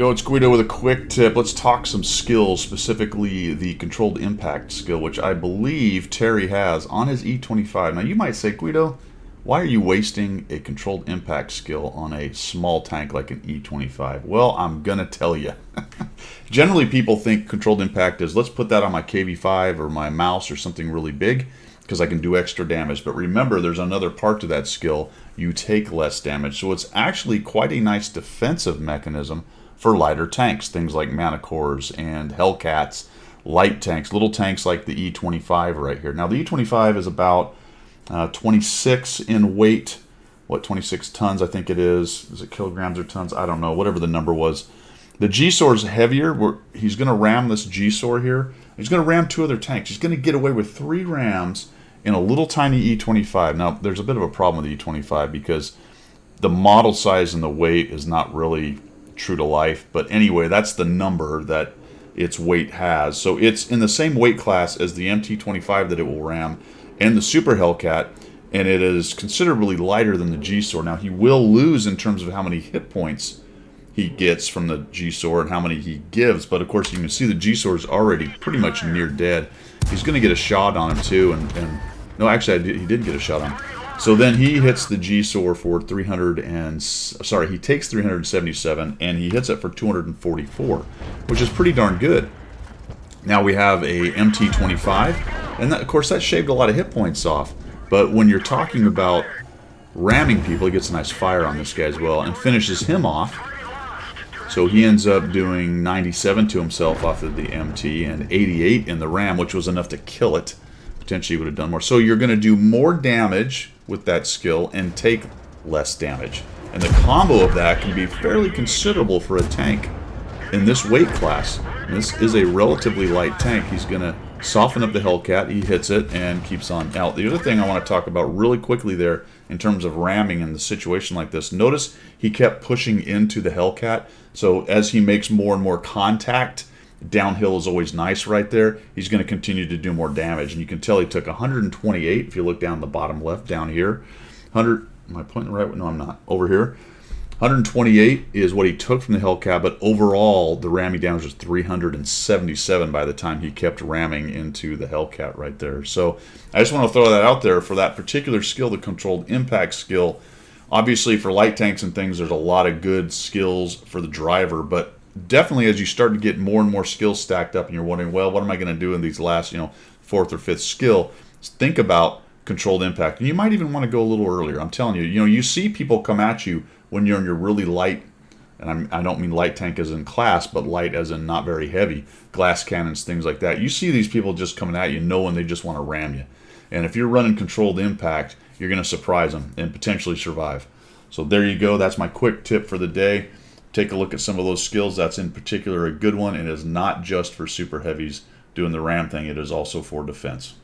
Yo, it's Guido with a quick tip. Let's talk some skills, specifically the controlled impact skill, which I believe Terry has on his E25. Now, you might say, Guido, why are you wasting a controlled impact skill on a small tank like an E25? Well, I'm going to tell you. Generally, people think controlled impact is, let's put that on my KV5 or my mouse or something really big because I can do extra damage. But remember, there's another part to that skill. You take less damage. So it's actually quite a nice defensive mechanism for lighter tanks, things like Manticores and Hellcats, light tanks, little tanks like the E25 right here. Now the E25 is about 26 in weight, 26 tons I think it is. Is it kilograms or tons? I don't know, whatever the number was. The G-Sword is heavier. He's going to ram this G-Sword here. He's going to ram two other tanks. He's going to get away with 3 rams in a little tiny E25. Now there's a bit of a problem with the E25 because the model size and the weight is not really true to life, but anyway, that's the number that its weight has. So it's in the same weight class as the MT25 that it will ram and the Super Hellcat, and it is considerably lighter than the G-Sword. Now he will lose in terms of how many hit points he gets from the G-Sword and how many he gives, but of course you can see the G-Sword is already pretty much near dead. He's going to get a shot on him too, and no, actually he did get a shot on him. So then he hits the G-Sword for he takes 377 and he hits it for 244, which is pretty darn good. Now we have a MT25, and that, of course that shaved a lot of hit points off. But when you're talking about ramming people, he gets a nice fire on this guy as well and finishes him off. So he ends up doing 97 to himself off of the MT and 88 in the ram, which was enough to kill it. Potentially would have done more. So you're going to do more damage with that skill and take less damage. And the combo of that can be fairly considerable for a tank in this weight class. And this is a relatively light tank. He's going to soften up the Hellcat. He hits it and keeps on out. The other thing I want to talk about really quickly there in terms of ramming in the situation like this, notice he kept pushing into the Hellcat. So as he makes more and more contact, downhill is always nice right there. He's going to continue to do more damage. And you can tell he took 128, if you look down the bottom left down here. 100, am I pointing right? No, I'm not. Over here. 128 is what he took from the Hellcat, but overall the ramming damage was 377 by the time he kept ramming into the Hellcat right there. So I just want to throw that out there for that particular skill, the controlled impact skill. Obviously for light tanks and things, there's a lot of good skills for the driver, but definitely as you start to get more and more skills stacked up and you're wondering, well, what am I going to do in these last, 4th or 5th skill? Think about controlled impact. And you might even want to go a little earlier. I'm telling you, you see people come at you when you're in your really light, and I don't mean light tank as in class, but light as in not very heavy, glass cannons, things like that. You see these people just coming at you knowing they just want to ram you. And if you're running controlled impact, you're going to surprise them and potentially survive. So there you go. That's my quick tip for the day. Take a look at some of those skills. That's in particular a good one. It is not just for super heavies doing the ram thing. It is also for defense.